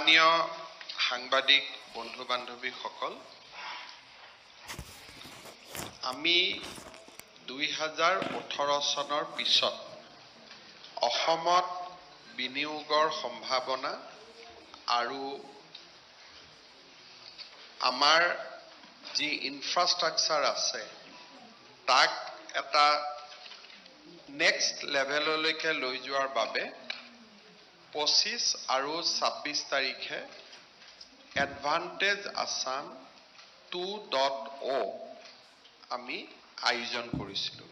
সন্মানীয় সাংবাদিক বন্ধু বান্ধৱীসকল, আমি 2018 চনৰ পিছত অসমত বিনিয়োগৰ সম্ভাৱনা আৰু আমাৰ যি ইনফ্ৰাষ্ট্ৰাকচাৰ আছে তাক এটা নেক্সট লেভেললৈকে লৈ যোৱাৰ বাবে 25 আৰু 26 তাৰিখে এডভান্টেজ আসাম 2.0 আমি আয়োজন কৰিছিলোঁ।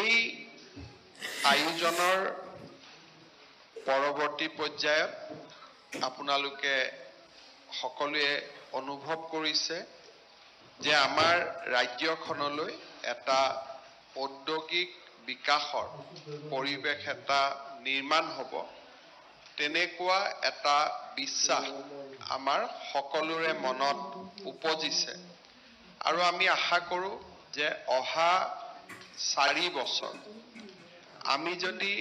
এই আয়োজনৰ পৰৱৰ্তী পৰ্যায়ত আপোনালোকে সকলোৱে অনুভৱ কৰিছে যে আমাৰ ৰাজ্যখনলৈ এটা ঔদ্যোগিক বিকাশৰ পৰিৱেশ এটা নিৰ্মাণ হ'ব, তেনেকুৱা এটা বিশ্বাস আমাৰ সকলোৰে মনত উপজিছে আৰু আমি আশা কৰোঁ যে অহা 4 বছৰ আমি যদি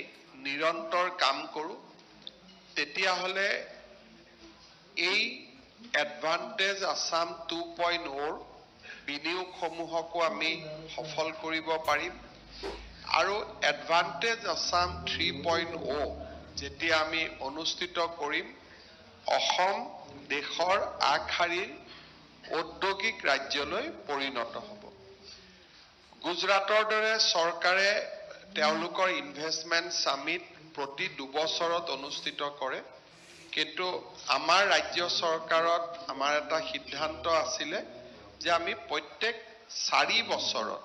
নিৰন্তৰ কাম কৰোঁ তেতিয়াহ'লে এই এডভান্টেজ আসাম 2.0 বিনিয়োগসমূহকো আমি সফল কৰিব পাৰিম আৰু এডভান্টেজ আসাম 3.0 যেতিয়া আমি অনুষ্ঠিত কৰিম, অসম দেশৰ আগশাৰীৰ ঔদ্যোগিক ৰাজ্যলৈ পৰিণত হ'ব। গুজৰাটৰ দৰে চৰকাৰে তেওঁলোকৰ ইনভেষ্টমেণ্ট সামিট প্ৰতি 2 বছৰত অনুষ্ঠিত কৰে, কিন্তু আমাৰ ৰাজ্য চৰকাৰত আমাৰ এটা সিদ্ধান্ত আছিলে যে আমি প্ৰত্যেক 4 বছৰত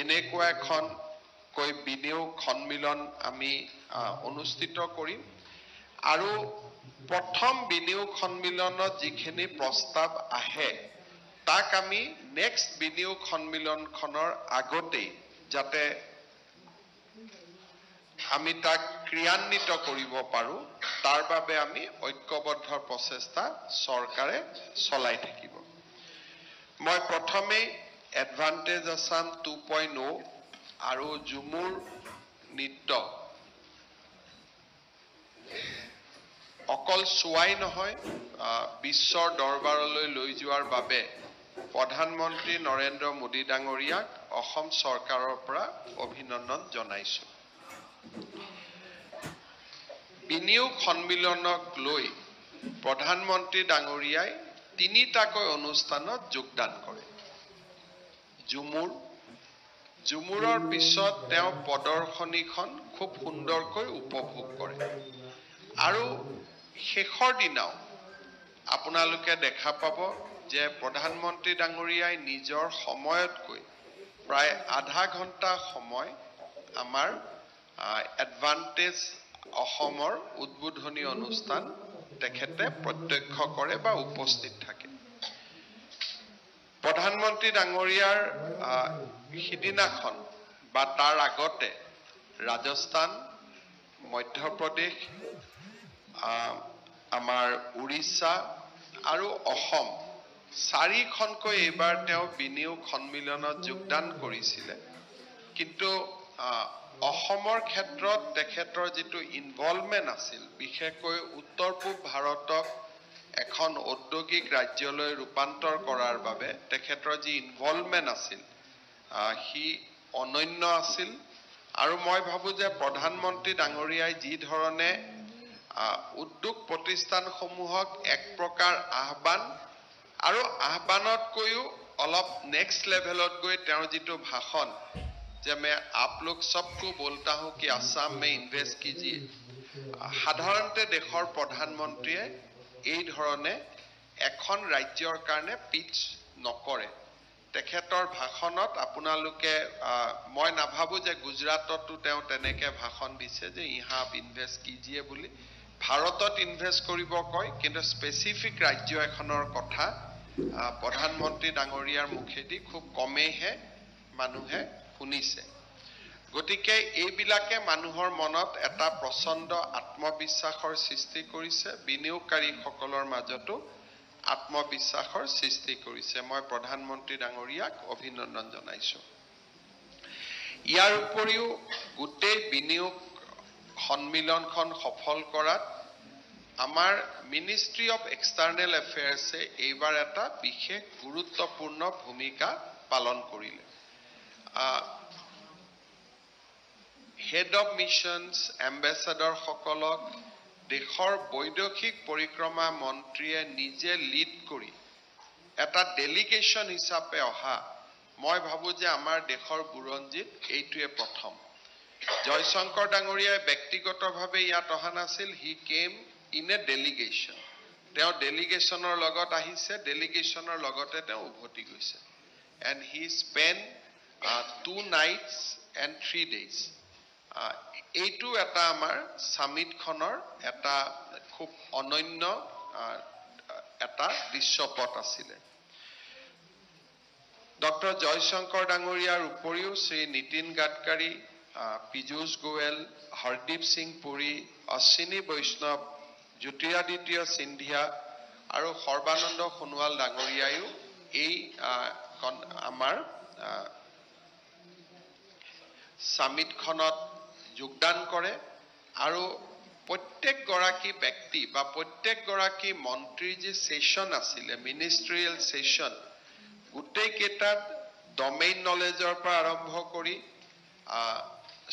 এনেকুৱা এখন বিনিয়োগ সন্মিলন আমি অনুষ্ঠিত কৰিম আৰু প্ৰথম বিনিয়োগ সন্মিলনত যিখিনি প্ৰস্তাৱ আহে তাক আমি নেক্সট বিনিয়োগ সন্মিলনখনৰ আগতেই যাতে আমি তাক ক্ৰিয়ান্বিত কৰিব পাৰোঁ, তাৰ বাবে আমি ঐক্যবদ্ধ প্ৰচেষ্টা চৰকাৰে চলাই থাকিব। মই প্ৰথমেই এডভান্টেজ আসাম 2.0 আৰু ঝুমুৰ নৃত্য অকল চোৱাই নহয়, বিশ্বৰ দৰবাৰলৈ লৈ যোৱাৰ বাবে প্ৰধানমন্ত্ৰী নৰেন্দ্ৰ মোদী ডাঙৰীয়াক অসম চৰকাৰৰ পৰা অভিনন্দন জনাইছোঁ। বিনিয়োগ সন্মিলনক লৈ প্ৰধানমন্ত্ৰী ডাঙৰীয়াই 3টাকৈ অনুষ্ঠানত যোগদান কৰে। ঝুমুৰৰ পিছত তেওঁ প্ৰদৰ্শনীখন খুব সুন্দৰকৈ উপভোগ কৰে আৰু শেষৰ দিনাও আপোনালোকে দেখা পাব যে প্ৰধানমন্ত্ৰী ডাঙৰীয়াই নিজৰ সময়তকৈ প্ৰায় আধা ঘণ্টা সময় আমাৰ এডভান্টেজ অসমৰ উদ্বোধনী অনুষ্ঠান তেখেতে প্ৰত্যক্ষ কৰে বা উপস্থিত থাকে। প্ৰধানমন্ত্ৰী ডাঙৰীয়াৰ সিদিনাখন বা তাৰ আগতে ৰাজস্থান, মধ্যপ্ৰদেশ, আমাৰ উৰিষ্যা আৰু অসম 4খনকৈ এইবাৰ তেওঁ বিনিয়োগ সন্মিলনত যোগদান কৰিছিলে, কিন্তু অসমৰ ক্ষেত্ৰত তেখেতৰ যিটো ইনভলভমেণ্ট আছিল, বিশেষকৈ উত্তৰ পূব ভাৰতক এখন ঔদ্যোগিক ৰাজ্যলৈ ৰূপান্তৰ কৰাৰ বাবে তেখেতৰ যি ইনভলভমেণ্ট আছিল সি অনন্য আছিল আৰু মই ভাবোঁ যে প্ৰধানমন্ত্ৰী ডাঙৰীয়াই যি ধৰণে উদ্যোগ প্ৰতিষ্ঠানসমূহক এক প্ৰকাৰ আহ্বান আৰু আহ্বানতকৈও অলপ নেক্সট লেভেলত গৈ তেওঁৰ যিটো ভাষণ যে मैं आप लोग सबको बोलता हूं कि आसाम में इन्वेस्ट कीजिए, সাধাৰণতে দেশৰ প্ৰধানমন্ত্ৰীয়ে এই ধৰণে এখন ৰাজ্যৰ কাৰণে পিচ নকৰে। তেখেতৰ ভাষণত আপোনালোকে মই নাভাবোঁ যে গুজৰাটতো তেওঁ তেনেকৈ ভাষণ দিছে যে ইহা আপ ইনভেষ্ট কিজিয়ে বুলি। ভাৰতত ইনভেষ্ট কৰিব কয়, কিন্তু স্পেচিফিক ৰাজ্য এখনৰ কথা প্ৰধানমন্ত্ৰী ডাঙৰীয়াৰ মুখেদি খুব কমেইহে মানুহে শুনিছে। গতিকে এইবিলাকে মানুহৰ মনত এটা প্ৰচণ্ড আত্মবিশ্বাসৰ সৃষ্টি কৰিছে, বিনিয়োগকাৰীসকলৰ মাজতো আত্মবিশ্বাসৰ সৃষ্টি কৰিছে। মই প্ৰধানমন্ত্ৰী ডাঙৰীয়াক অভিনন্দন জনাইছোঁ। ইয়াৰ উপৰিও গোটেই বিনিয়োগ সন্মিলনখন সফল কৰাত আমাৰ মিনিষ্ট্ৰি অফ এক্সটাৰ্নেল এফেয়াৰ্ছে এইবাৰ এটা বিশেষ গুৰুত্বপূৰ্ণ ভূমিকা পালন কৰিলে। হেড অফ মিছনছ এম্বেছাডৰ সকলক দেশৰ বৈদেশিক পৰিক্ৰমা মন্ত্ৰীয়ে নিজে লিড কৰি এটা ডেলিগেশ্যন হিচাপে অহা, মই ভাবো যে আমাৰ দেশৰ বুৰঞ্জীত এইটোৱে প্ৰথম। জয়শংকৰ ডাঙৰীয়াই ব্যক্তিগতভাৱে ইয়াত অহা নাছিল, হি কেম ইন এ ডেলিগেশ্যন। তেওঁ ডেলিগেশ্যনৰ লগত আহিছে, ডেলিগেশ্যনৰ লগতে তেওঁ উভতি গৈছে। And he spend 2 nights and 3 days। এইটো এটা আমাৰ সামিটখনৰ এটা খুব অনন্য এটা দৃশ্যপট আছিলে। ডক্টৰ জয়শংকৰ ডাঙৰীয়াৰ উপৰিও শ্ৰী নীতিন গাডকাৰী, পীযুষ গোৱেল, হৰদীপ সিং পুৰী, অশ্বিনী বৈষ্ণৱ, জ্যোতিৰাদিত্য সিন্ধিয়া আৰু সৰ্বানন্দ সোণোৱাল ডাঙৰীয়ায়ো এই আমাৰ সামিটখনত যোগদান কৰে। আৰু প্ৰত্যেকগৰাকী ব্যক্তি বা প্ৰত্যেকগৰাকী মন্ত্ৰীৰ যি সেশন আছিলে, মিনিষ্ট্ৰিয়েল সেশন, গোটেইকেইটাত ডমেইন নলেজৰ পৰা আৰম্ভ কৰি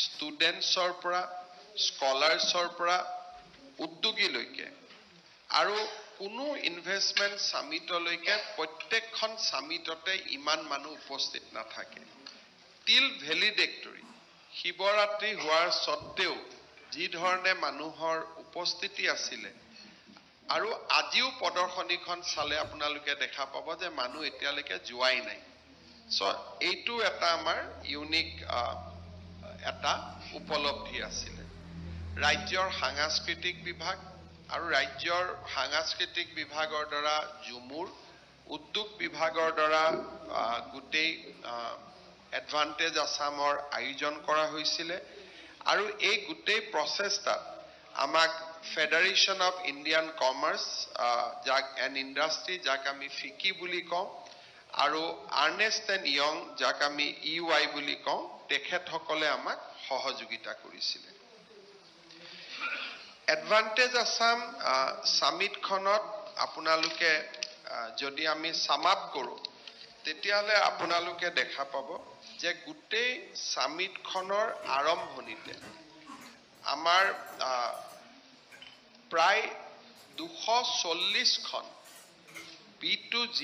ষ্টুডেণ্টছৰ পৰা, স্কলাৰ্ছৰ পৰা, উদ্যোগীলৈকে আৰু কোনো ইনভেষ্টমেণ্ট সামিটলৈকে প্ৰত্যেকখন সামিটতে ইমান মানুহ উপস্থিত নাথাকে। টিল ভেলিডেক্টৰী শিৱৰাত্ৰি হোৱাৰ স্বত্তেও যি ধৰণে মানুহৰ উপস্থিতি আছিলে, আৰু আজিও প্ৰদৰ্শনীখন চালে আপোনালোকে দেখা পাব যে মানুহ এতিয়ালৈকে যোৱাই নাই। এইটো এটা আমাৰ ইউনিক এটা উপলব্ধি আছিলে। ৰাজ্যৰ সাংস্কৃতিক বিভাগ আৰু ৰাজ্যৰ সাংস্কৃতিক বিভাগৰ দ্বাৰা ঝুমুৰ, উদ্যোগ বিভাগৰ দ্বাৰা গোটেই এডভান্টেজ আসামৰ আয়োজন কৰা হৈছিলে। আৰু এই গোটেই প্ৰচেষ্টাত আমাক federation of Indian commerce and industry, যাক আমি ফিকি বুলি কওঁ, আৰু আৰ্নেষ্ট এণ্ড য়ং, যাক আমি EY বুলি কওঁ, তেখেতসকলে আমাক সহযোগিতা কৰিছিলে। এডভান্টেজ আসাম সামিটখনত আপোনালোকে যদি আমি সামাপ কৰোঁ, তেতিয়াহ'লে আপোনালোকে দেখা পাব যে গোটেই সামিটখনৰ আৰম্ভণিতে আমাৰ প্ৰায় 240খন B2G,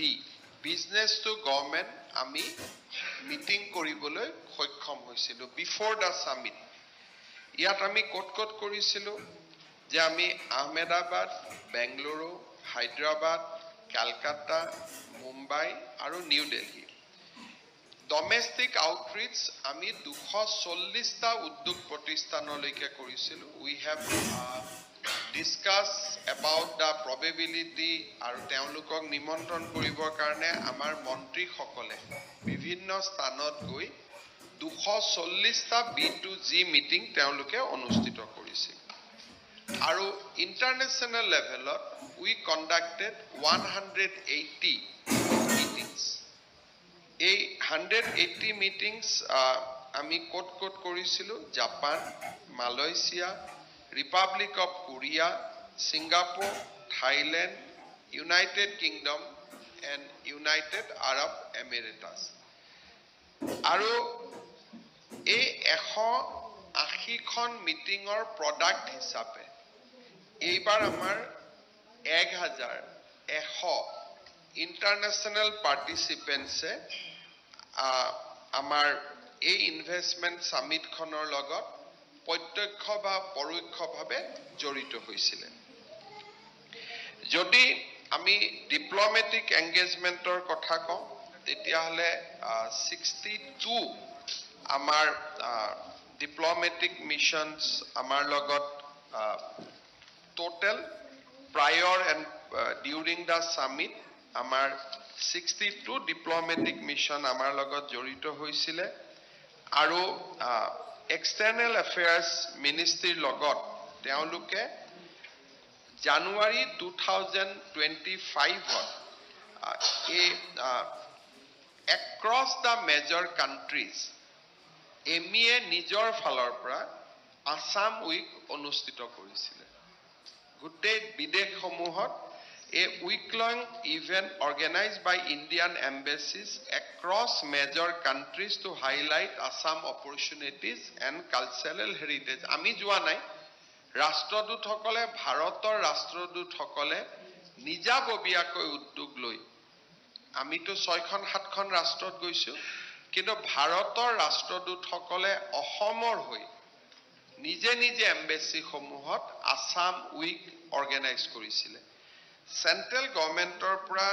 বিজনেছ টু গভৰ্ণমেণ্ট, আমি মিটিং কৰিবলৈ সক্ষম হৈছিলোঁ বিফৰ দ্য সামিট। ইয়াত আমি ক'ত ক'ত কৰিছিলোঁ যে আমি আহমেদাবাদ, বেংগলুৰু, হায়দৰাবাদ, কলকাতা, মুম্বাই আৰু নিউ দিল্লী। ডমেষ্টিক আউটৰিচ আমি 240টা উদ্যোগ প্ৰতিষ্ঠানলৈকে কৰিছিলোঁ। We have discuss about the probability, আৰু তেওঁলোকক নিমন্ত্ৰণ কৰিবৰ কাৰণে আমাৰ মন্ত্ৰীসকলে বিভিন্ন স্থানত গৈ 240টা B2G মিটিং তেওঁলোকে অনুষ্ঠিত কৰিছিল। আৰু ইণ্টাৰনেশ্যনেল লেভেলত উই কণ্ডাক্টেড 180 মিটিংছ। এই 180 মিটিংছ আমি ক'ত ক'ত কৰিছিলোঁ? Japan, Malaysia, Republic of Korea, Singapore, Thailand, United kingdom and United Arab emeritus. আৰু এই 180খন মিটিঙৰ প্ৰডাক্ট হিচাপে এইবাৰ আমাৰ 1100 ইণ্টাৰনেশ্যনেল পাৰ্টিচিপেণ্টছে আমাৰ এই ইনভেষ্টমেণ্ট সামিটখনৰ লগত প্ৰত্যক্ষ বা পৰোক্ষভাৱে জড়িত হৈছিলে। যদি আমি ডিপ্ল'মেটিক এংগেজমেণ্টৰ কথা কওঁ, তেতিয়াহ'লে 62 আমাৰ ডিপ্ল'মেটিক মিছনছ আমাৰ লগত total প্ৰায়ৰ and during the summit আমাৰ 62 ডিপ্ল'মেটিক মিছন আমাৰ লগত জড়িত হৈছিলে। আৰু এক্সটাৰ্নেল এফেয়াৰ্ছ মিনিষ্ট্ৰীৰ লগত তেওঁলোকে জানুৱাৰী 2025ত এই across the major countries MEA নিজৰ ফালৰ পৰা আসাম উইক অনুষ্ঠিত কৰিছিলে। গোটেই বিদেশসমূহত a week-long event organized by Indian embassies across major countries to highlight Assam opportunities and cultural heritage. আমি যোৱা নাই ৰাষ্ট্ৰদূতসকলে ভাৰতৰ ৰাষ্ট্ৰদূতসকলে নিজাববীয়াকৈ উদ্যোগ লৈ আমিতো 6খন 7খন ৰাষ্ট্ৰত গৈছো কিন্তু ভাৰতৰ ৰাষ্ট্ৰদূতসকলে অসমৰ হৈ নিজে নিজে এম্বেসি সমূহত আসাম উইক অৰ্গেনাইজ কৰিছিল সেন্ট্ৰেল গভৰ্নমেন্টৰ পৰা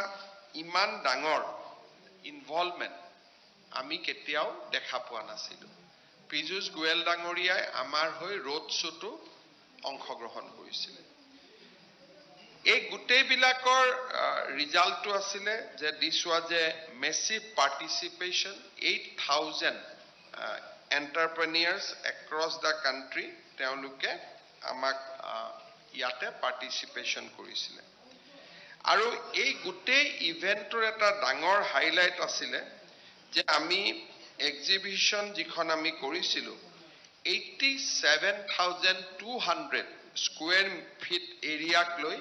ইমান ডাঙৰ ইনভলভমেন্ট আমি কেতিয়াও দেখা পোৱা নাছিলো পিজুস গোয়েল ডাঙৰীয়াই আমাৰ হৈ ৰোড শ্বটো অংশগ্ৰহণ কৰিছিল এই গোটেই বিলাকৰ ৰিজাল্টটো আছিল যে this was a massive participation 8000 entrepreneurs across the country তেওঁলোকে আমাক ইয়াতে পাৰ্টিসিপেশন কৰিছিল আৰু এই গোটেই ইভেন্টৰ এটা ডাঙৰ হাইলাইট আছিল যে আমি এক্সিবিশন যিখন আমি কৰিছিলো 87200 স্কয়াৰ ফিট এৰিয়াক লৈ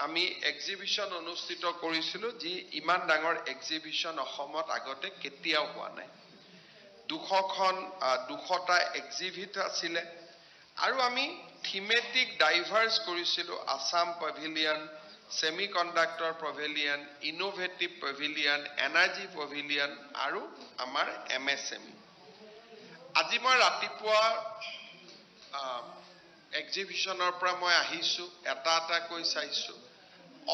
আমি এক্সিবিশন অনুষ্ঠিত কৰিছিলো যি ইমান ডাঙৰ এক্সিবিশন অসমত আগতে কেতিয়াও হোৱা নাই 200টা এক্সিবিট আছিল আৰু আমি থিমেটিক ডাইভাৰ্স কৰিছিলো Assam পভিলিয়ন semiconductor pavilion, innovative pavilion, energy pavilion, আৰু আমাৰ MSME. আজি মই ৰাতিপুৱা এক্সিবিশনৰ পৰা মই আহিছো এটা কৈ চাইছো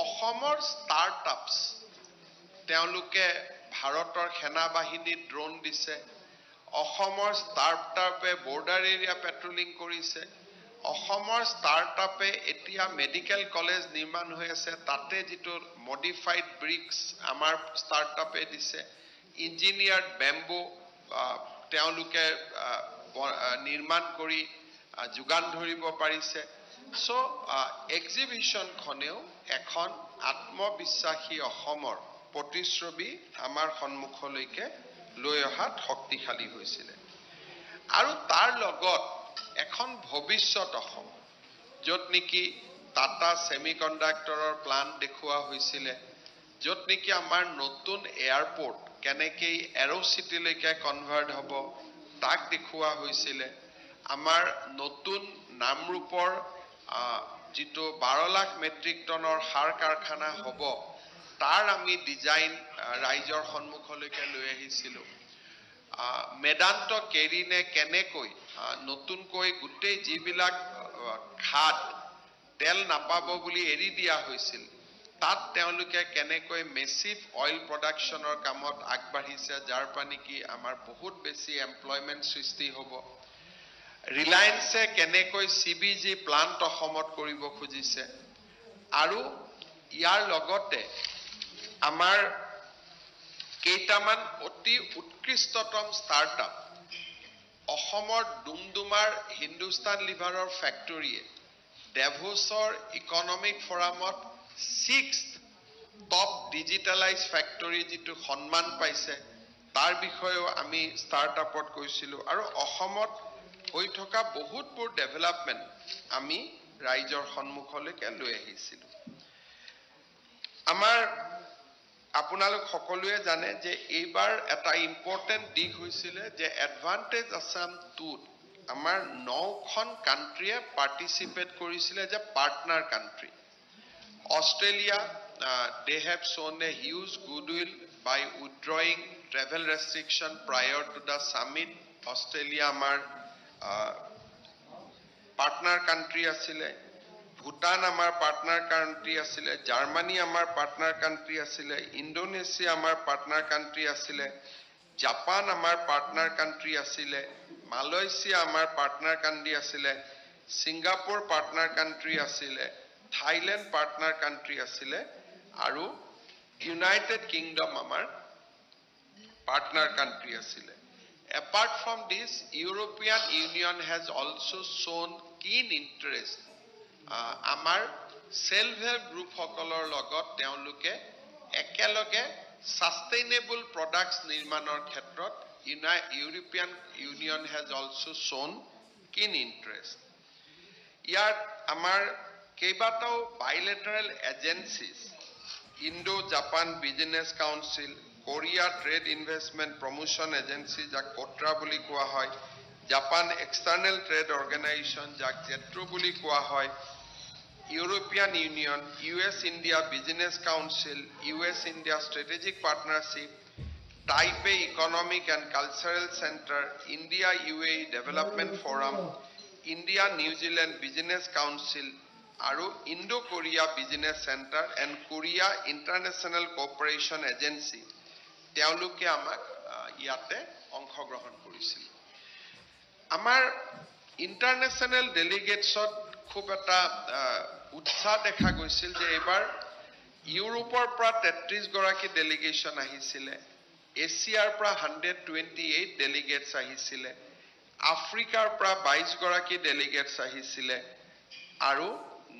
অসমৰ ষ্টাৰ্টআপছ তেওঁলোকে ভাৰতৰ সেনা বাহিনীত ড্ৰোন দিছে অসমৰ ষ্টাৰ্টআপে বৰ্ডাৰ এৰিয়া পেট্ৰোলিং কৰিছে অসমৰ ষ্টাৰ্টআপে এতিয়া মেডিকেল কলেজ নিৰ্মাণ হৈ আছে তাতে যেটো মডিফাইড ব্ৰিক্স আমাৰ ষ্টাৰ্টআপে দিছে ইঞ্জিনিয়াৰ্ড বেম্বো তেওঁলোকে নিৰ্মাণ কৰি যোগান ধৰিব পাৰিছে সো এক্সিবিশন খনেও এখন আত্মবিশ্বাসী অসমৰ প্ৰতিশ্ৰুতি আমাৰ সন্মুখলৈকে লৈ অহাত শক্তিশালী হৈছিল আৰু তাৰ লগত এখন ভৱিষ্যত অসম যত নেকি টাটা সেমিকন্ডাক্টৰৰ প্লান্ট দেখুৱা হৈছিল যত নেকি আমাৰ নতুন এয়াৰপোৰ্ট কেনেকৈ এৰো সিটিলৈকে কনভাৰ্ট হ'ব তাক দেখুৱা হৈছিল আমাৰ নতুন নামৰূপৰ যেটো 12 লাখ মেট্ৰিক টনৰ সাৰ কাৰখানা হ'ব তাৰ আমি ডিজাইন ৰাইজৰ সন্মুখলৈকে লৈ আহিছিলো মেদান্ত কেৰিনে কেনেকৈ নতুনকৈ গুটেই যিবিলাক খাদ তেল নাপাব বুলি এৰি দিয়া হৈছিল তাত তেওঁলোকে কেনেকৈ মেসিভ অইল প্ৰডাকচনৰ কামত আগবাঢ়িছে যাৰ পানী কি আমাৰ বহুত বেছি এমপ্লয়মেন্ট সৃষ্টি হ'ব ৰিলায়েন্সে কেনেকৈ সিবিজি প্লান্ট অসমত কৰিব খুজিছে আৰু ইয়াৰ লগতে আমাৰ কেইটামান অতি উৎকৃষ্টতম ষ্টাৰ্টআপ অসমৰ ডুমডুমাৰ হিন্দুস্তান লিভাৰৰ ফ্যাক্টৰীয়ে ডেভোছৰ ইকনমিক ফৰামত 6th টপ ডিজিটালাইজ ফ্যাক্টৰী যেটো সন্মান পাইছে তাৰ বিষয়েও আমি ষ্টাৰ্টআপত কৈছিলো আৰু অসমত হৈ থকা বহুতবোৰ ডেভেলপমেন্ট আমি ৰাইজৰ সন্মুখলৈকে লৈ আহিছিলো আমাৰ আপোনালোক সকলোৱে জানে যে এইবাৰ এটা ইম্পৰ্টেন্ট দিক হৈছিল যে এডভান্টেজ আসাম 2 আমাৰ 9খন কান্ট্ৰিয়ে পাৰ্টিসিপেট কৰিছিল যে partner country Australia they have shown a huge goodwill by withdrawing travel restriction prior to the summit Australia আমাৰ পাৰ্টনাৰ কান্ট্ৰি আছিলে ভুটান আমাৰ পাৰ্টনাৰ কান্ট্ৰি আছিলে জাৰ্মানি আমাৰ পাৰ্টনাৰ কান্ট্ৰি আছিলে ইন্দোনেশিয়া আমাৰ পাৰ্টনাৰ কান্ট্ৰি আছিলে জাপান আমাৰ পাৰ্টনাৰ কান্ট্ৰি আছিলে মালয়েশিয়া আমাৰ পাৰ্টনাৰ কান্ট্ৰি আছিলে সিঙ্গাপুৰ পাৰ্টনাৰ কান্ট্ৰি আছিলে থাইল্যান্ড পাৰ্টনাৰ কান্ট্ৰি আছিলে আৰু ইউনাইটেড কিংডম আমাৰ পার্টনার কান্ট্রি আছিলে Apart from this, European Union has also shown keen interest. Amar self-help group hokolor logot teonluke ekeloge sustainable products nirmanor khetrot European Union has also shown keen interest. Yat amar কেইবাটাও bilateral agencies, Indo-Japan Business Council, Korea Trade Investment Promotion Agency, যাক কোট্ৰা বুলি কোৱা হয়, Japan External Trade Organization, যাক জেট্ৰো বুলি কোৱা হয়, European Union, US-India Business Council, US-India Strategic Partnership, Taipei Economic and Cultural Center, India-UAE Development Forum, India-New Zealand Business Council, আৰু Indo-Korea Business Center and Korea International Cooperation Agency, তেওঁলোকে আমাক ইয়াতে অংশগ্ৰহণ কৰিছিল। আমাৰ ইণ্টাৰনেশ্যনেল ডেলিগেটছত খুব এটা উৎসাহ দেখা গৈছিল যে এইবাৰ ইউৰোপৰ পৰা 33 গৰাকী ডেলিগেশ্যন আহিছিলে, এছিয়াৰ পৰা 128 ডেলিগেটছ আহিছিলে, আফ্ৰিকাৰ পৰা 22 গৰাকী ডেলিগেটছ আহিছিলে, আৰু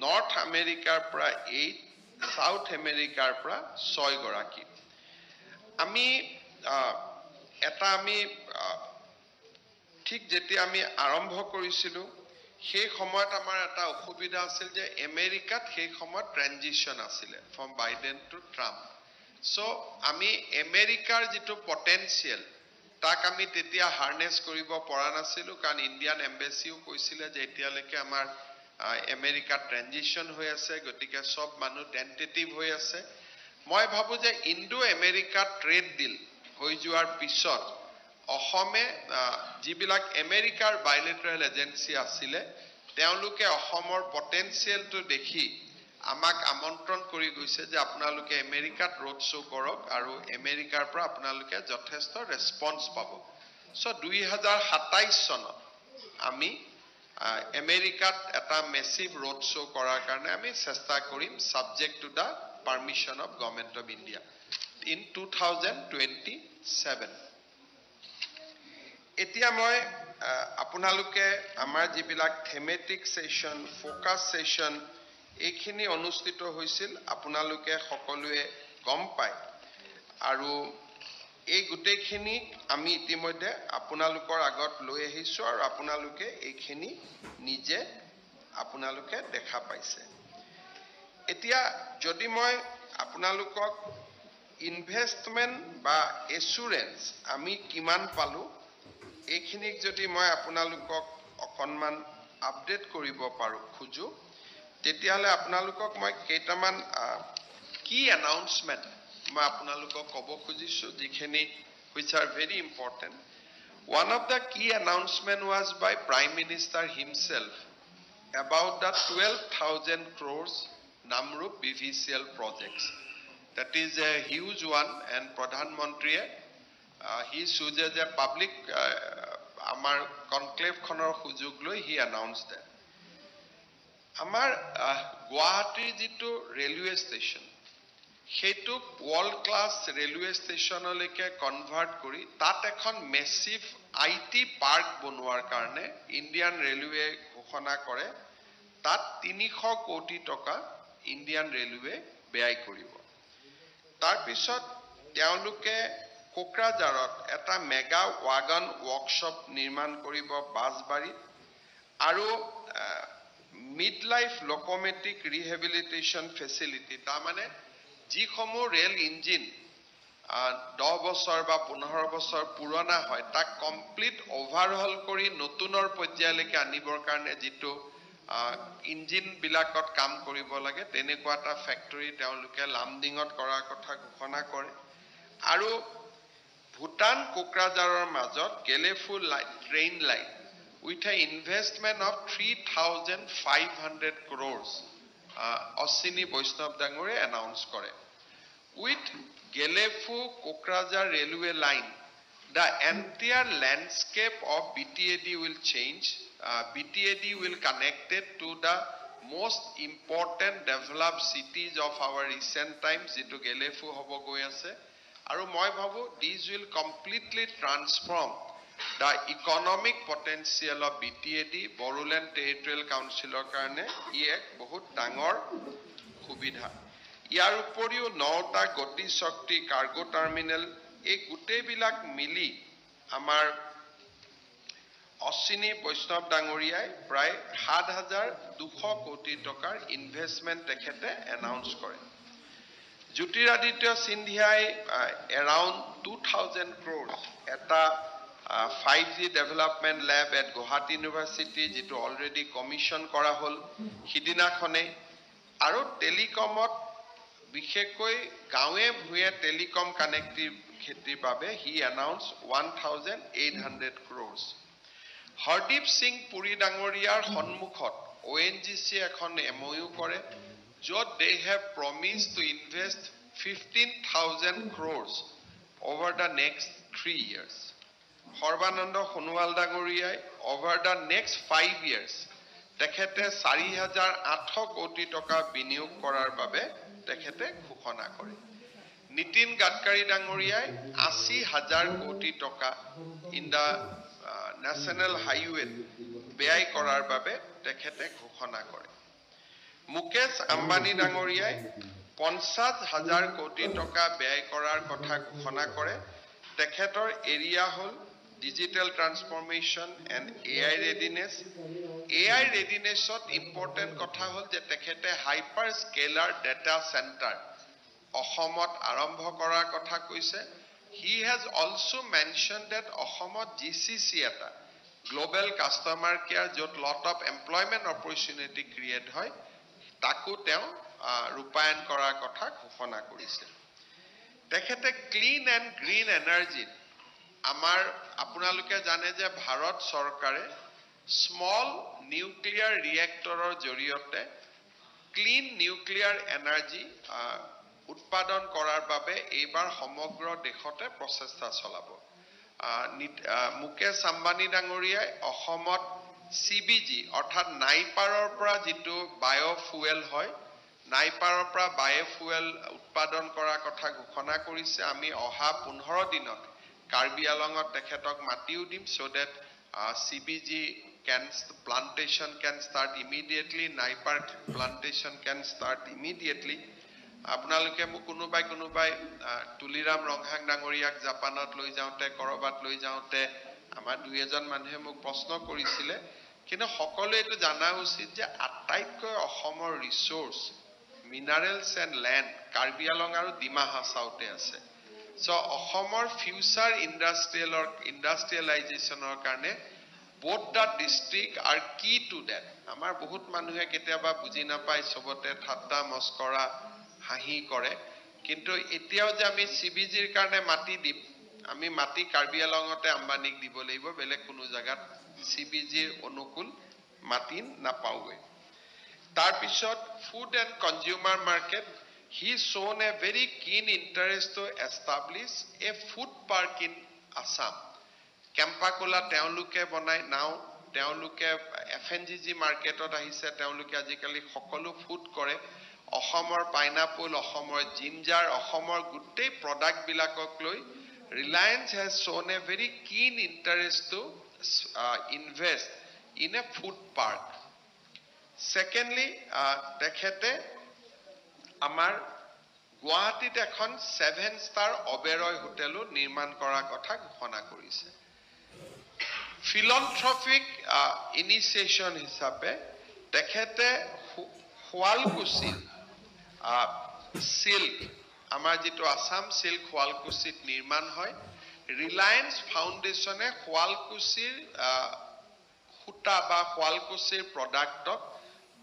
নৰ্থ আমেৰিকাৰ পৰা 8, সাউথ আমেৰিকাৰ পৰা 6 গৰাকী। আমি ঠিক যেতিয়া আমি আৰম্ভ কৰিছিলোঁ সেই সময়ত আমাৰ এটা অসুবিধা আছিল যে আমেৰিকাত সেই সময়ত ট্ৰানজিশন আছিলে from Biden to Trump. So আমি আমেৰিকাৰ যিটো পটেনশিয়েল তাক আমি তেতিয়া হাৰ্নেছ কৰিব পৰা নাছিলোঁ, কাৰণ ইণ্ডিয়ান এম্বেচিও কৈছিলে যে এতিয়ালৈকে আমাৰ আমেৰিকাত ট্ৰানজিশন হৈ আছে, গতিকে সব মানুহ টেন্টেটিভ হৈ আছে। মই ভাবো যে ইণ্ডো আমেৰিকা ট্ৰেড ডিল হৈ যোৱাৰ পিছত অসমে যিবিলাক আমেৰিকাৰ বাইলেটাৰেল এজেন্সি আছিলে তেওঁলোকে অসমৰ পটেনশিয়েলটো দেখি আমাক আমন্ত্ৰণ কৰি গৈছে যে আপোনালোকে আমেৰিকাত ৰোড শ্ব' কৰক আৰু আমেৰিকাৰ পৰা আপোনালোকে যথেষ্ট ৰেছপন্স পাব। সো 2027 চনত আমি আমেৰিকাত এটা মেছিভ ৰোড শ্ব' কৰাৰ কাৰণে আমি চেষ্টা কৰিম, subject to the permission of government of India in 2027। এতিয়া মই আপোনালোকে আমাৰ যিবিলাক থেমেটিক সেশন, ফোকাস সেশন এইখিনি অনুষ্ঠিত হৈছিল আপোনালোকে সকলোৱে গম পায়, আৰু এই গোটেইখিনি আমি ইতিমধ্যে আপোনালোকৰ আগত লৈ আহিছো আৰু আপোনালোকে এইখিনি নিজে আপোনালোকে দেখা পাইছে। এতিয়া যদি মই আপোনালোকক ইনভেষ্টমেন্ট বা এসুৰেন্স আমি কিমান পালো এইখিনিক যদি মই আপোনালোকক অকনমান আপডেট কৰিব পাৰো খুজো, তেতিয়াহলে আপোনালোকক মই কেইটামান কি এনাউন্সমেন্ট মই আপোনালোকক ক'ব খুজিছো যিখিনি which are very important. One of the key announcement was by Prime Minister himself about the 12,000 crores Namrup BVCL projects. That is a huge one, and Pradhan Mantri he chooses a public amar conclave khonor sujog loi he announced that. Amar Guwahati jitu railway station সেইটো world class railway স্টেশনলৈকে convert কৰি তাত এখন massive IT park বনোৱাৰ কাৰণে Indian railway ঘোষণা কৰে, তাত 300 কোটি টকা ইন্ডিয়ান ৰেলৱে ব্যয় কৰিব। তাৰ পিছত তেওঁলোকে কোকৰাঝাৰত এটা মেগা ওয়াগন ওয়াৰ্কশপ নিৰ্মাণ কৰিব বাসবাড়ী, আৰু মিড লাইফ লোকোমেটিক ৰিহেবিলিটেশন ফেসিলিটি, তাৰ মানে যিসমূহ ৰেল ইঞ্জিন 10 বছৰ বা 15 বছৰ পুৰণা হয় তাক কমপ্লিট ওভাৰহল কৰি নতুনৰ পৰ্যায়লৈকে আনিবৰ কাৰণে যিটো ইঞ্জিন বিলাকত কাম কৰিব লাগে তেনেকুৱা এটা ফ্যাক্টৰী তেওঁলোকে লামডিঙত কৰাৰ কথা ঘোষণা কৰে। আৰু ভূটান কোকৰাঝাৰৰ মাজত Gelephu train line with an investment of 3,500 crores Ashwini Vaishnav Dangore announced kore. With Gelefu Kokrajhar railway line, the entire landscape of BTAD will change. BTAD will connect it to the most important developed cities of our recent times, jitu Gelefu hobo goi ase. Aru moi bhabu these will completely transform the economic potential of BTAD, Boruland Territorial Council karone ই এক বহুত ডাঙৰ সুবিধা। ইয়াৰ উপৰিও 9টা গতি শক্তি cargo terminal এই গোটেইবিলাক মিলি আমাৰ অশ্বিনী বৈষ্ণৱ ডাঙৰীয়াই প্ৰায় ৭,২০০ কোটি টকাৰ ইনভেষ্টমেণ্ট তেখেতে এনাউন্স কৰে জ্যোতিৰাদিত্য সিন্ধিয়াই এৰাউণ্ড 2,000 crores এটা 5G development lab at Guwahati university যেটো অলৰেডি কমিশন কৰা হ'ল সিদিনাখনে আৰু টেলিকমত বিশেষকৈ গাঁৱে ভূঞে টেলিকম কানেক্টিভিটিৰ বাবে হি এনাউন্স 1,800 crores হৰদীপ সিং পুৰী ডাঙৰীয়াৰ সন্মুখত ONGC এখন MOU কৰে য'ত they have promised to invest 15,000 crores over the next 3 years Sarbananda Sonowal ডাঙৰীয়াই over the next 5 years তেখেতে 4,800 কোটি টকা বিনিয়োগ কৰাৰ বাবে তেখেতে ঘোষণা কৰে নীতিন গাডকাৰী ডাঙৰীয়াই 80,000 কোটি টকা ইন দা ন্যাশনাল হাইৱে ব্যয় কৰাৰ বাবে তেখেতে ঘোষণা কৰে মুকেশ আম্বানী ডাঙৰীয়াই 50,000 কোটি টকা ব্যয় কৰাৰ কথা ঘোষণা কৰে তেখেতৰ এৰিয়া হ'ল digital transformation and AI readiness AI ৰেডিনেছত ইম্পৰ্টেণ্ট কথা হ'ল যে তেখেতে হাইপাৰ স্কেলাৰ ডেটা চেণ্টাৰ অসমত আৰম্ভ কৰাৰ কথা কৈছে He has also mentioned that অসমত GCC এটা গ্লোবেল কাস্টমাৰ কেয়াৰ য'ত lot of employment opportunity create হয় তাকো তেওঁ ৰূপায়ণ কৰাৰ কথা ঘোষণা কৰিছে তেখেতে ক্লিন এণ্ড গ্ৰীণ এনাৰ্জি আমাৰ আপোনালোকে জানে যে ভাৰত চৰকাৰে স্মল নিউক্লিয়াৰ ৰিয়েক্টৰৰ জৰিয়তে ক্লিন নিউক্লিয়াৰ এনাৰ্জি উৎপাদন কৰাৰ বাবে এইবাৰ সমগ্ৰ দেশতে প্ৰচেষ্টা চলাব মুকেশ আম্বানী ডাঙৰীয়াই অসমত CBG অৰ্থাৎ নাইপাৰৰ পৰা যেটো বায়োফুয়েল হয় নাইপাৰৰ পৰা বায়োফুয়েল উৎপাদন কৰাৰ কথা ঘোষণা কৰিছে আমি অহা 15 দিনত কাৰ্বি আলঙত তেখেতক মাটিও দিম so that CBG plantation can start immediately naipar plantation can start immediately আপোনালোকে মোক কোনোবাই তুলিৰাম ৰংহাং ডাঙৰীয়াক জাপানত লৈ যাওঁতে কৰবাত লৈ যাওঁতে আমাৰ দুই এজন মানুহে মোক প্ৰশ্ন কৰিছিলে কিন্তু সকলোৱে এটো জানা উচিত যে আটাইতকৈ অসমৰ resource minerals and land Karbi আলং আৰু ডিমা হাছাওতে আছে সো অসমৰ ফিউচাৰ ইণ্ডাষ্ট্ৰিয়েলাইজেশ্যনৰ কাৰণে both the district are key to that আমাৰ বহুত মানুহে কেতিয়াবা বুজি নাপায় সবতে ঠাট্টা মস্কৰা হাঁহি কৰে কিন্তু এতিয়াও যে আমি CBGৰ কাৰণে মাটি দিম আমি মাটি কাৰ্বি আলঙতে আম্বানিক দিব লাগিব বেলেগ কোনো জায়গাত CBGৰ অনুকূল মাটি নাপাওৱে তাৰ পিছত food and consumer market he shown a very keen interest to establish a food park in Assam কেম্পাকোলা তেওঁলোকে বনাই নাও তেওঁলোকে FNGG মাৰ্কেটত আহিছে তেওঁলোকে আজিকালি সকলো ফুড কৰে অসমৰ পাইনাপল অসমৰ জিঞ্জাৰ অসমৰ গুটেই প্ৰডাক্ট বিলাকক লৈ Reliance has shown a very keen interest to invest in a food park secondly তেখেতে আমাৰ গুৱাহাটীত এখন 7-star অবেৰয় হোটেলো নিৰ্মাণ কৰাৰ কথা ঘোষণা কৰিছে philanthropic initiation হিচাপে তেখেতে শুৱালকুছি সিল্ক আমাৰ যেটো আসাম সিল্ক শুৱালকুছিত নিৰ্মাণ হয় ৰিলায়েন্স ফাউণ্ডেশ্যনে শুৱালকুছিৰ খুটা বা শুৱালকুছিৰ প্ৰডাক্টক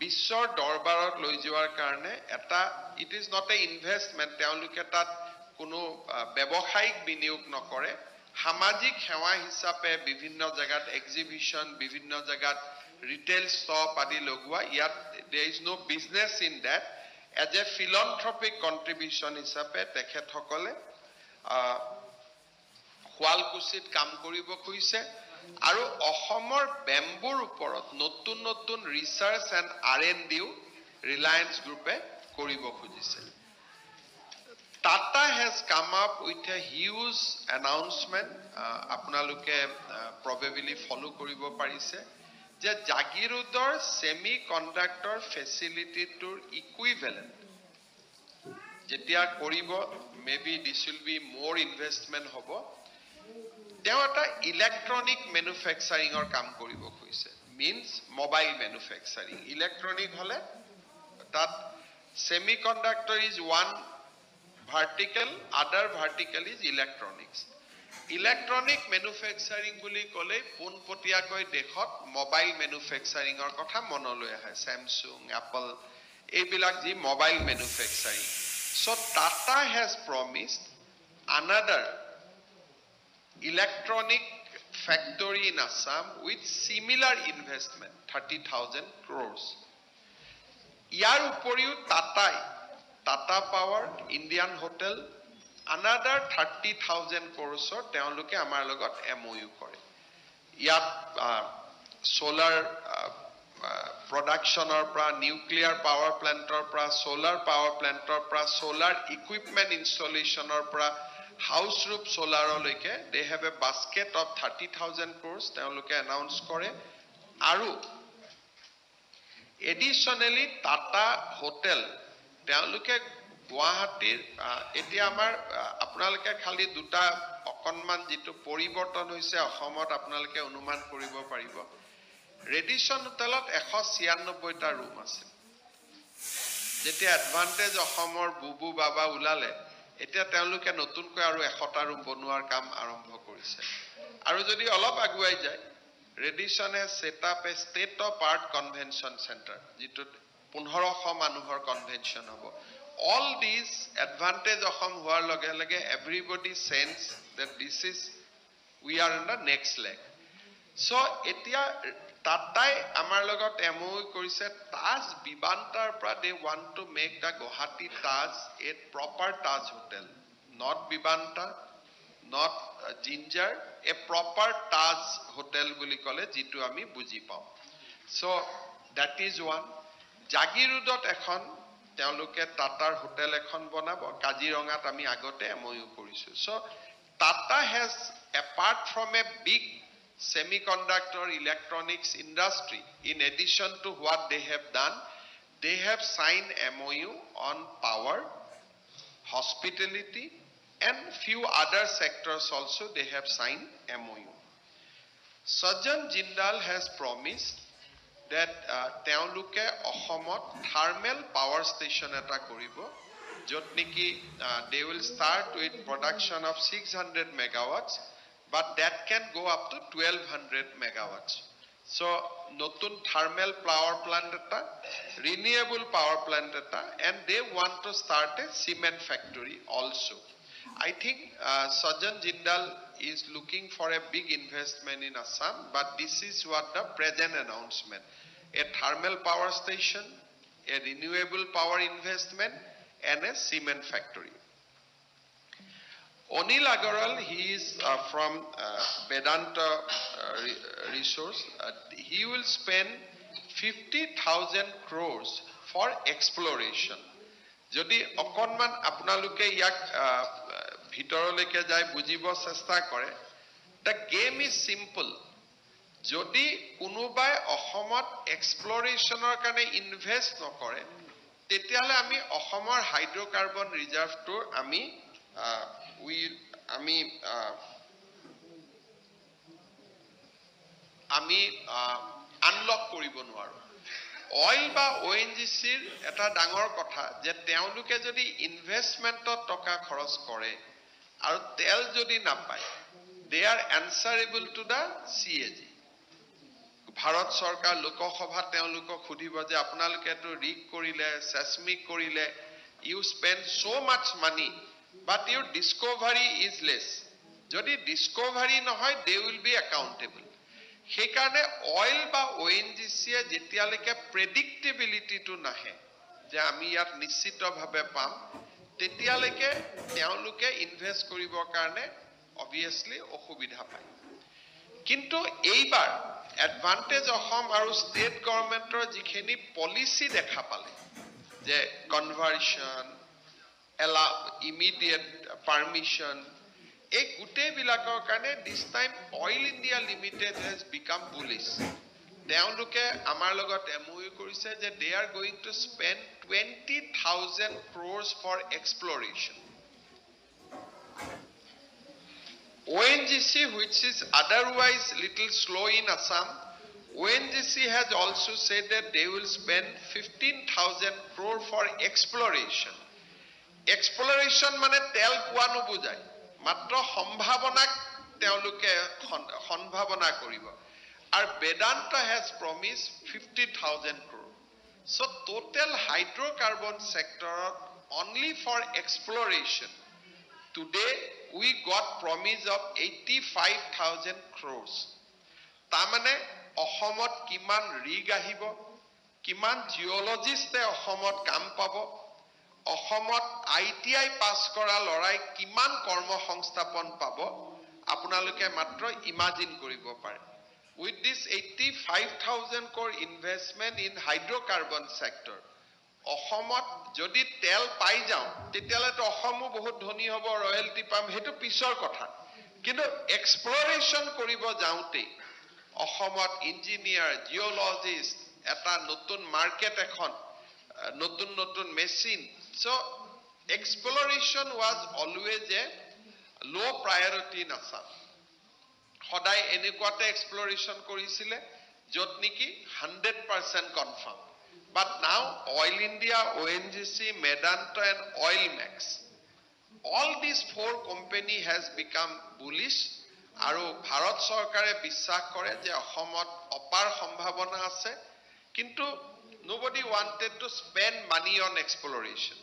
বিশ্বৰ দৰবাৰত লৈ যোৱাৰ কাৰণে এটা it is not a investment তেওঁলোকে তাত কোনো ব্যৱসায়িক বিনিয়োগ নকৰে সামাজিক সেৱা হিচাপে বিভিন্ন জায়গাত এক্সিবিশন বিভিন্ন জায়গাত ৰিটেল ষ্টপ আদি লগোৱা ইয়াত there is no business in that as a philanthropic contribution হিচাপে তেখেতসকলে শুৱালকুছিত কাম কৰিব খুজিছে আৰু অসমৰ বেম্বুৰ ওপৰত নতুন নতুন ৰিসাৰ্চ এণ্ড R&Dও ৰিলায়েন্স গ্ৰুপে কৰিব খুজিছে Tata has come up with a huge announcement আপোনালোকে probably follow কৰিব পাৰিছে যে জাগিৰোডৰ সেমিকন্ডাক্টৰ ফেসিলিটিটোৰ ইকুইভ্যালেন্ট যেতিয়া কৰিব maybe this will be more investment হ'ব তেওঁ এটা ইলেক্ট্ৰনিক ম্যানুফ্যাকচাৰিংৰ কাম কৰিব খুজিছে means mobile manufacturing electronic hole that semiconductor is one vertical other vertical is electronics electronic manufacturing buli kole ponpotia koi dekhot mobile manufacturing or kotha monoloi ahe Samsung Apple ebilak ji mobile manufacturing so Tata has promised another electronic factory in Assam with similar investment 30,000 crores. Yar uporiu Tata Power, Indian Hotel, another 30,000 crores or teonloke amar logot MOU kore. Yat solar production or pra nuclear power plant or pra solar power plant or pra solar equipment installation or pra house roof solar loike they have a basket of 30,000 crores teoloke announce kore aru additionally Tata Hotel teoloke Guwahatir etia amar apnaloke khali duta okonman jitu poriborton hoise Asomot apnaloke anuman koribo paribo Radisson Hotelot 196 ta room ase jete advantage Asomor bubu baba ulale এতিয়া তেওঁলোকে নতুনকৈ আৰু 100টা room বনোৱাৰ কাম আৰম্ভ কৰিছে আৰু যদি অলপ আগুৱাই যায় ৰেডিছনে set up a state of art convention centre যেটো 1500 মানুহৰ কনভেনশন হ'ব all these advantage অসম হোৱাৰ লগে লগে everybody sense that this is we are in the next leg so এতিয়া Tatai amar logot MOU korise Taj Bibantar pra they want to make the Guwahati Taj a proper Taj hotel not Bibanta not Ginger a proper Taj hotel buli kole jitu ami buji pao so that is one Jagirudot ekhon teoloke Tatar hotel ekhon bonabo Kajirongat ami agote MOU korisu so Tata has apart from a big semiconductor electronics industry in addition to what they have done they have signed MOU on power hospitality and few other sectors also they have signed MOU Sajan Jindal has promised that teoluke Asomot thermal power station eta koribo jot niki they will start with production of 600 megawatts but that can go up to 1200 megawatts so notun thermal power plant eta renewable power plant eta and they want to start a cement factory also I think Sajan Jindal is looking for a big investment in Assam but this is what the present announcement a thermal power station a renewable power investment and a cement factory Onil Agarwal, he is from Vedanta Resource. He will spend 50,000 crores for exploration. Jodi okonman apnaluke yak bhitoroleke jai bujibo chesta kore. The game is simple. Jodi kunubai Asomot explorationor kane invest nokore, tetiale ami Asomor hydrocarbon reserve to ami unlock koribo noaro oil ba ONGC eta dangor kotha je teuluke jodi investment toka kharos kore aru tel jodi napai they are answerable to the CAG Bharat Sarkar Lokosabha teuluko khudibo je apnaluke to rig korile seismic korile you spend so much money but your discovery is less jodi discovery nohoy they will be accountable hekarne oil ba ONGC jetialeke predictability to nahe je ami yat nishchito bhabe pam tetialeke teuluke invest koribo karne obviously okhubidha pai kintu eibar advantage Asom aru state government or jikheni policy dekha pale je conversion allow immediate permission a gute bilakor kane this time Oil India Limited has become bullish teuluke amar logot MOU korise je they are going to spend 20,000 crores for exploration ONGC, which is otherwise little slow in Assam, ONGC has also said that they will spend 15,000 crore for exploration. Exploration mane tel poa nubujai. Matro sambhavona teoluke sambhavona koribo. Our Vedanta has promised 50,000 crore. So total hydrocarbon sector only for exploration. Today we got promise of 85,000 crores. Tamane Ohomot kiman rig ahibo, kiman geologist Ohomot kam pabo, Ohomot ITI pass kora lorai kiman kormo সংস্থাপন pabo, apunaluke matro imagine koribo pare. With this 85,000 crore investment in hydrocarbon sector, অসমত যদি তেল পাই যাও তেতিয়ালে তো অসমো বহুত ধনী হ'ব ৰয়েলটি পাম হেতু পিছৰ কথা কিন্তু এক্সপ্লোৰেচন কৰিব যাওতে অসমত ইঞ্জিনিয়াৰ জিঅলজিষ্ট এটা নতুন মাৰ্কেট এখন নতুন নতুন machine so exploration was always a লো প্ৰায়োৰিটি ইন আসাম সদায় এনেকুৱাতে এক্সপ্লোৰেচন কৰিছিলে যত নেকি 100% confirm. But now Oil India, ONGC, Medanta and Oilmax, all these four company has become bullish. Aru Bharat Sarkare বিশ্বাস কৰে যে অসমত অপাৰ সম্ভাৱনা আছে কিন্তু nobody wanted to spend money on exploration.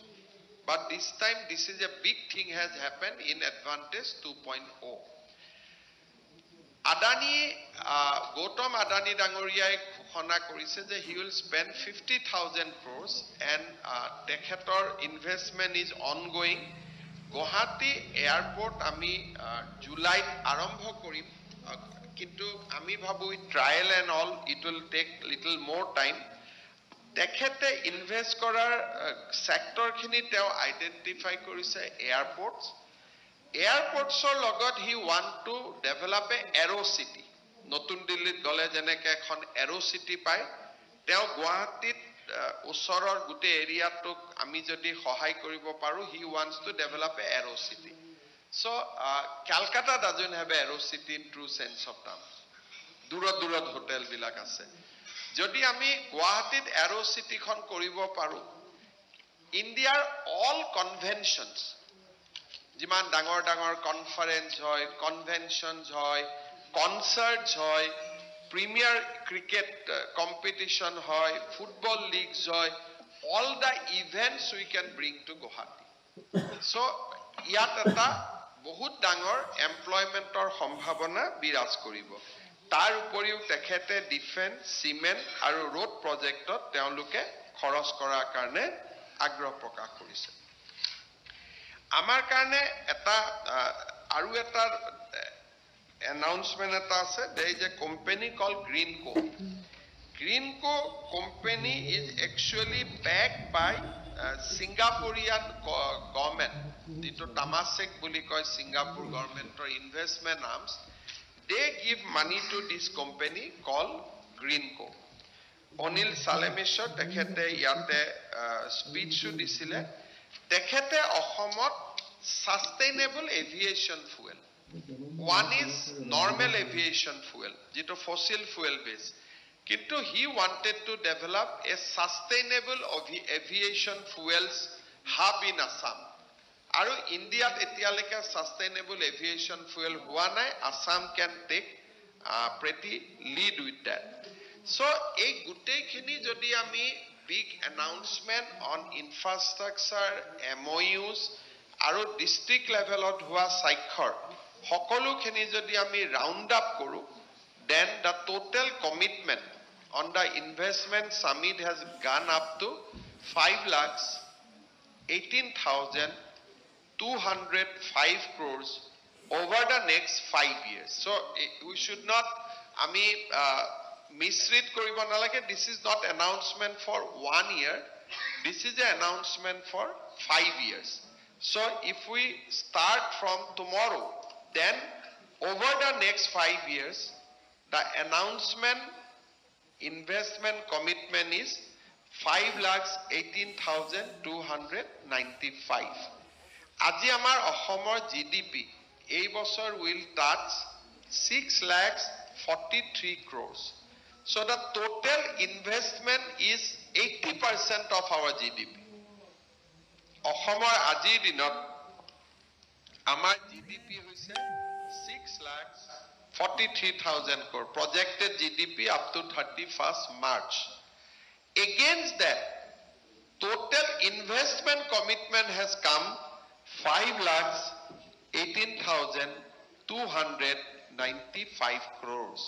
But this time this is a big thing has happened in Advantage 2.0. Adani, Gautam Adani Dangoriai ঘোষণা কৰিছে যে he will spend 50,000 crores and Tekhetor investment is ongoing. Guwahati airport ami July আৰম্ভ কৰিম কিন্তু আমি ভাবো trial and all it will take little more time. Tekhete invest কৰাৰ sector খিনি তেওঁ identify কৰিছে airports. Airportsৰ লগত he want to develop a aero city. নতুন দিল্লীত গলে জেনেকে এখন এৰো সিটি পায় তেও গুৱাহাটীত ওচৰৰ গুটে এৰিয়াটোক আমি যদি সহায় কৰিব পাৰো he wants to develop a arrow city so Kolkata doesn't have a arrow city in true sense of term দূৰত হোটেল বিলাক আছে যদি আমি গুৱাহাটীত এৰো সিটিখন কৰিব পাৰো ইণ্ডিয়াৰ অল কনভেনশনস যিমান ডাঙৰ কনফাৰেন্স হয় কনভেনশনস হয় concerts hoy premier cricket competition hoy football leagues hoy all the events we can bring to Guwahati so yat eta bahut dangor employment or sambhavona biraj koribo tar uporiu tekhete defense cement aru road project ot teoluke khoros kora karne agroh prakash korise amar karne eta aru eta announcement eta ase there is a company called Greenco. Greenco company is actually backed by Singaporean government. Dito Temasek boli koy Singapore government or investment arms. They give money to this company called Greenco. Onil Salemeshwar tekhete yate speech disile tekhete Ohomot sustainable aviation fuel. One is normal aviation fuel, jito fossil fuel base. Kintu he wanted to develop a sustainable aviation fuels hub in Assam. Aru India etialeke sustainable aviation fuel hua nai, Assam can take pretty lead with that. So ei gutei khini jodi ami big announcement on infrastructure, MOUs aru district level ot hua saikhor সকলো খিনি যদি আমি round up koru then the total commitment on the investment summit has gone up to 5,18,205 crores over the next 5 years. So we should not ami misread koribo nalage. This is not announcement for 1 year. This is an announcement for 5 years. So if we start from tomorrow, then over the next 5 years, the announcement investment commitment is 5,18,295. Aji amar Ohomor GDP এই বছৰ will touch 6,43 crores. So the total investment is 80% of our GDP. অসমৰ আজিৰ দিনত আমাৰ GDP হৈছে 6,43,000 crore. Projected GDP up to 31st March. Against that, total investment commitment has come 5,18,295 crores.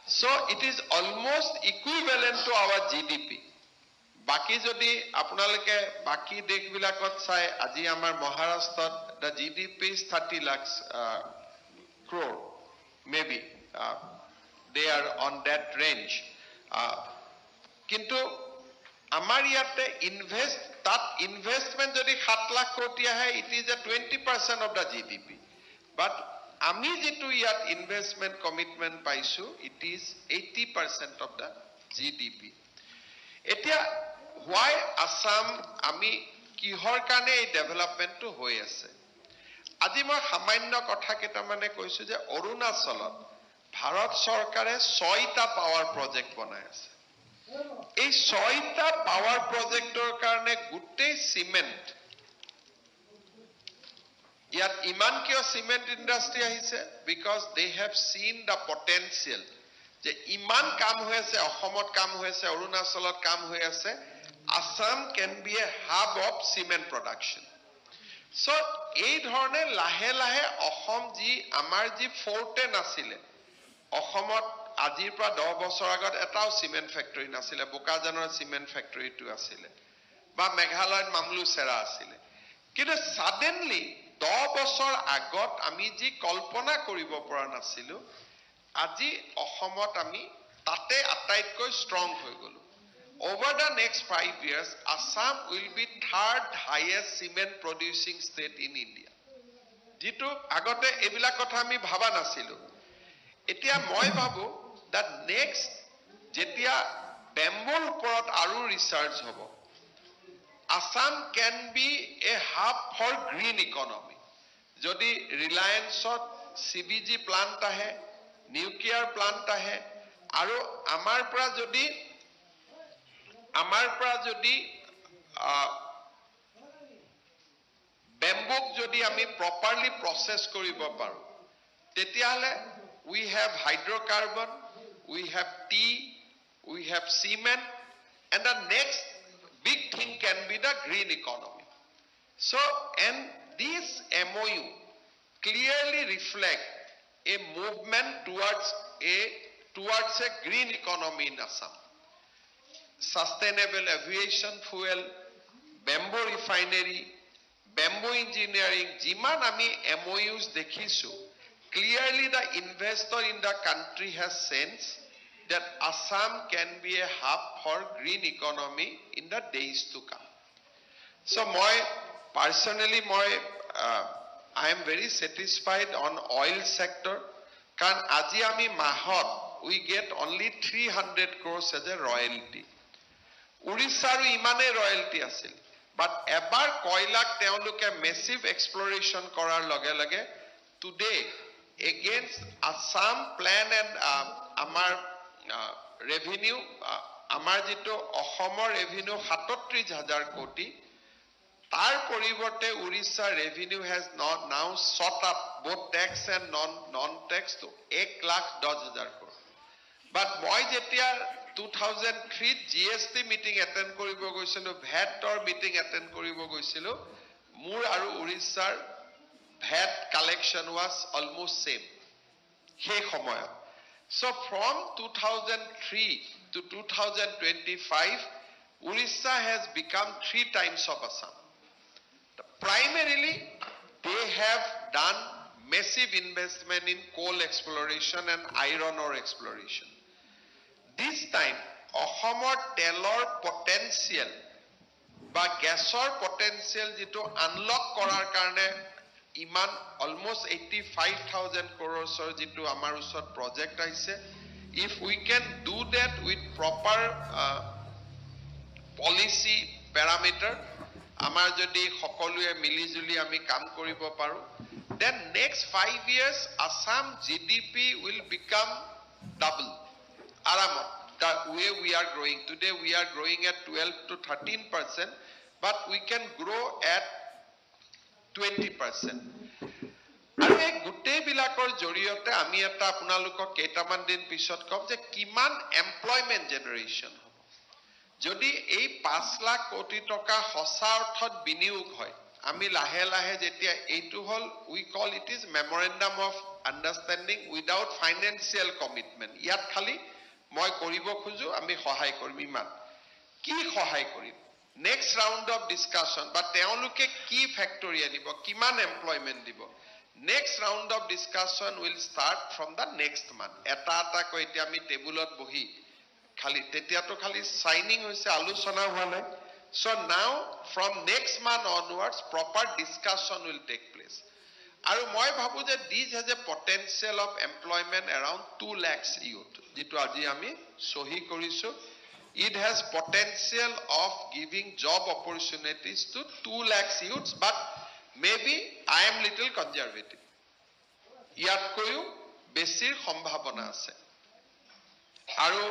So it is almost equivalent to our GDP. Baki jodi apnaloke baki dekh bilakot sai aji amar Maharashtra the GDP is 30 lakhs crore maybe they are on that range. Kintu amar yate investment jodi 7 lakh koti hai, it is a 20% of the GDP. But ami jitu yat investment commitment paisu, it is 80% of the GDP. Etia why Assam ami kihor kane ei development to hoi ase. Aji moi samanyo kotha keta mane koisu je Arunachalot Bharat Sarkare 6টা power project banai ase. এই 6টা power projector karone gutte cement yat iman kyo cement industry ahise because they have seen the potential je iman kam hoy ase Ahomot kam hoy ase Arunachalot kam hoy ase Assam can be a hub of cement production. So ei dhorone lahe lahe Ahom ji amar ji forte nasile Ahomot আজিৰ পৰা 10 বছৰ আগত এটাও cement factory নাছিলে বোকাজানৰ cement ফ্যাক্টৰিটো আছিল বা মেঘালয়ত মামলুছেৰা আছিল কিন্তু সাডেনলি 10 বছৰ আগত আমি যি কল্পনা কৰিব পৰা নাছিলো আজি অসমত আমি তাতে আটাইতকৈ ষ্ট্ৰং হৈ গলো over the next 5 years Assam will be third highest cement producing state in India jitu agote ebila kotha ami bhaba nasilu etia moi bhabu that next jetia bamboo uporot aru research hobo Assam can be a hub for green economy jodi Reliance CBG plant ahe nuclear plant ahe aru amar pra jodi bamboo jodi ami properly process koribo paru tetia hale we have hydrocarbon we have tea we have cement and the next big thing can be the green economy. So and this MOU clearly reflect a movement towards a green economy in Assam. Sustainable aviation fuel, bamboo refinery, bamboo engineering, jiman ami MOUs dekhisu. Clearly the investor in the country has sensed that Assam can be a hub for green economy in the days to come. So personally I am very satisfied on oil sector. Kan aji ami mahot we get only 300 crores as a royalty. Urissaru imane royalty asil. But ebar koilak teoluke massive exploration korar loge loge today against Assam plan and amar revenue amar jito Ahomor revenue 37,000 koti tar poriborte Orissa revenue has now shot up both tax and non-tax to 1,10,000 crore. But moi jetia 2003 GST meeting attend koribo goisilu VAT or meeting attend koribo goisilu mur aru Orissar VAT collection was almost same. He khomoya. So from 2003 to 2025, Orissa has become 3 times of Assam. Primarily, they have done massive investment in coal exploration and iron ore exploration. This time, Ahomor telor potential ba gasor potential jito unlock korar karne iman almost 85,000 crores or jitu amar usot project aise. If we can do that with proper policy parameter, আমাৰ যদি সকলোৱে মিলিজুলি আমি কাম কৰিব পাৰো, then next 5 years Assam GDP will become double. Aramot, the way we are growing. Today we are growing at 12 to 13%, but we can grow at 20%. আৰু এই গোটেইবিলাকৰ জৰিয়তে আমি এটা আপোনালোকক কেইটামান দিন পিছত কম যে কিমান এমপ্লয়মেণ্ট জেনেৰেশ্যন হ'ব। যদি এই 5 লাখ কোটি টকা সঁচা অৰ্থত বিনিয়োগ হয়, আমি লাহে লাহে যেতিয়া এইটো হল we call it is memorandum of understanding without financial commitment. ইয়াত খালি মই কৰিব খোজো, আমি সহায় কৰিম। ইমান কি সহায় কৰিম? নেক্সট ৰাউণ্ড অফ ডিছকাশ্যন বা তেওঁলোকে কি ফেক্টৰী আনিব, কিমান এমপ্লয়মেণ্ট দিব, next round of discussion will start from the next month. এটাকৈ এতিয়া আমি টেবুলত বহি খালি তেতিয়াতো খালি চাইনিং হৈছে, আলোচনা হোৱা নাই। So now from next month onwards proper discussion will take place. আৰু মই ভাবো যে this has a potential of employment around 2 lakhs youth, যেটো আজি আমি সহি কৰিছো। It has potential of giving job opportunities to 2 lakhs youths, but maybe I am little conservative. ইয়াতকৈও বেছিৰ সম্ভাৱনা আছে। আৰু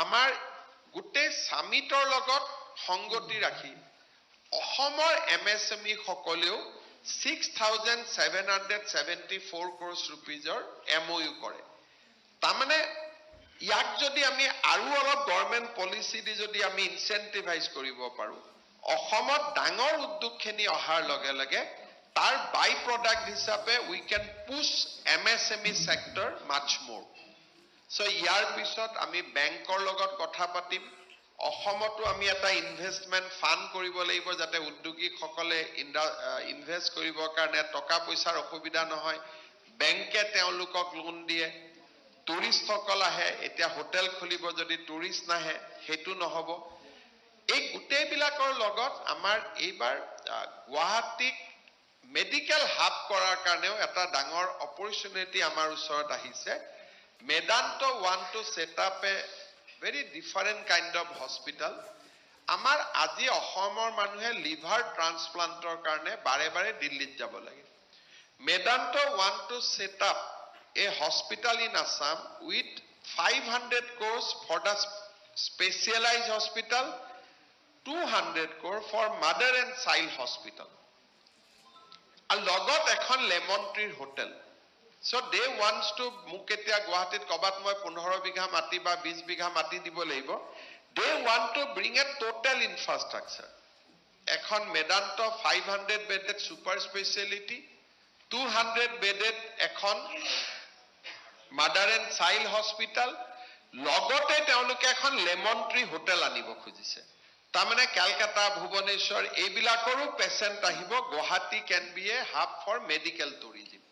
আমাৰ গোটেই সামিটৰ লগত সংগতি ৰাখি অসমৰ MSME সকলেও 6,774 crores rupeesৰ MOU কৰে। তাৰমানে ইয়াক যদি আমি আৰু অলপ গভৰ্ণমেণ্ট পলিচি দি যদি আমি ইনচেন্টিভাইজ কৰিব পাৰো, অসমত ডাঙৰ উদ্যোগখিনি অহাৰ লগে লগে তাৰ বাই প্ৰডাক্ট হিচাপে we can push MSME sector much more. So ইয়াৰ পিছত আমি বেংকৰ লগত কথা পাতিম। অসমতো আমি এটা ইনভেষ্টমেন্ট ফান্ড কৰিব লাগিব যাতে উদ্যোগীসকলে ইনভেষ্ট কৰিবৰ কাৰণে টকা পইচাৰ অসুবিধা নহয়। বেংকে তেওঁলোকক লোন দিয়ে। টুৰিষ্টসকল আহে, এতিয়া হোটেল খুলিব, যদি টুৰিষ্ট নাহে সেইটো নহব। এই গোটেইবিলাকৰ লগত আমাৰ এইবাৰ গুৱাহাটীক মেডিকেল হাব কৰাৰ কাৰণেও এটা ডাঙৰ অপৰচুনিটি আমাৰ ওচৰত আহিছে। Medanta want to set up a very different kind of hospital. Amar আজি অসমৰ মানুহে লিভাৰ ট্ৰান্সপ্লান্টৰ কাৰণে বাৰে বাৰে দিল্লীত যাব লাগে। Medanta want to set up a hospital in Assam with 500 crores for the specialized hospital, 200 crore for mother and child hospital. আৰু লগত এখন লেমন ট্ৰিৰ hotel. So they wants to মুকেতিয়া গুৱাহাটীত কবাত মই 15 বিঘা মাটি বা 20 বিঘা মাটি দিব লাগিব। They want to bring a total infrastructure. এখন Medanta 500 bedded super speciality, 200 bedded এখন mother and child hospital, লগতে তেওঁলোকে এখন লেমন ট্ৰি হোটেল আনিব খুজিছে। তাৰমানে কলকাতা, ভুৱনেশ্বৰ এইবিলাকৰো পেচেণ্ট আহিব। Guwahati can be a hub for medical tourism.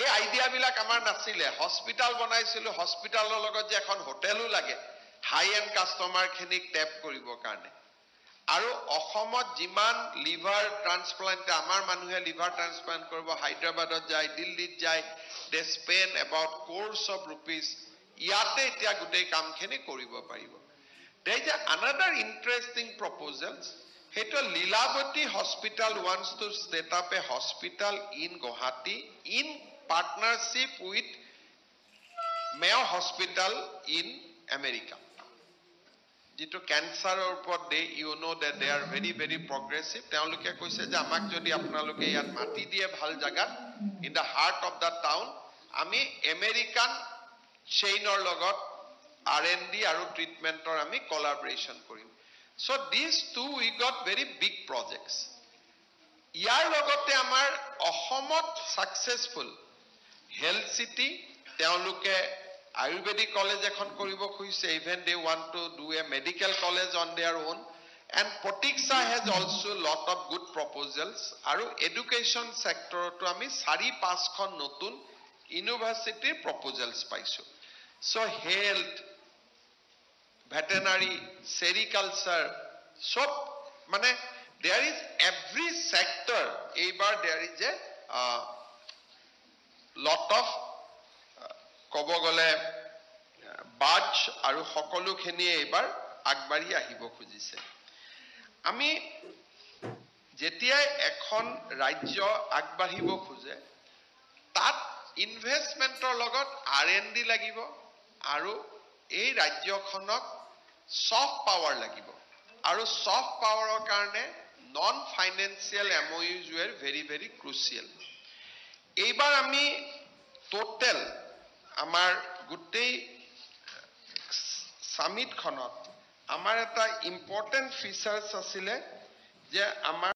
এই আইডিয়াবিলাক আমাৰ নাছিলে। হস্পিটাল বনাইছিলো, হস্পিটালৰ লগত যে এখন হোটেলো লাগে হাই এণ্ড কাষ্টমাৰখিনিক টেপ কৰিবৰ কাৰণে। আৰু অসমত যিমান লিভাৰ ট্ৰান্সপ্লান্ট আমাৰ মানুহে লিভাৰ ট্ৰান্সপ্লান্ট কৰিব হায়দৰাবাদত যায়, দিল্লীত যায়, they spend about crores of rupees। ইয়াতে এতিয়া গোটেই কামখিনি কৰিব পাৰিব। There is another interesting proposals. Heto Lilavati Hospital wants to set up a hospital in Guwahati in partnership with Mayo Hospital in America. Jito cancer or they, you know that they are very, very progressive. Teoloke koise je amak jodi apnaloke yat mati diye bhal jagat in the heart of the town, ami American chain or logot R&D aru treatment or ami collaboration korim. So these two we got very big projects. Yar logote amar Ohomot successful health city, teoloke Ayurvedic college ekhon koribo khuise, even they want to do a medical college on their own. And Potiksha has also lot of good proposals. Aru education sector to ami 4-5 khon notun university proposals paisu. So health, veterinary, sericulture, so mane there is every sector. Ebar there is a lot of kobogole batch aru hokolu khini ebar agbari ahibo khujise. আমি যেতিয়াই এখন ৰাজ্য আগবাঢ়িব খোজে তাত ইনভেষ্টমেণ্টৰ লগত R&D লাগিব আৰু এই ৰাজ্যখনক সফট পাৱাৰ লাগিব আৰু সফট পাৱাৰৰ কাৰণে non financial MOUs were very very crucial. এইবাৰ আমি টোটেল আমাৰ গোটেই সামিটখনত আমাৰ এটা ইম্পৰ্টেন্ট ফিচাৰ্স আছিলে যে আমাৰ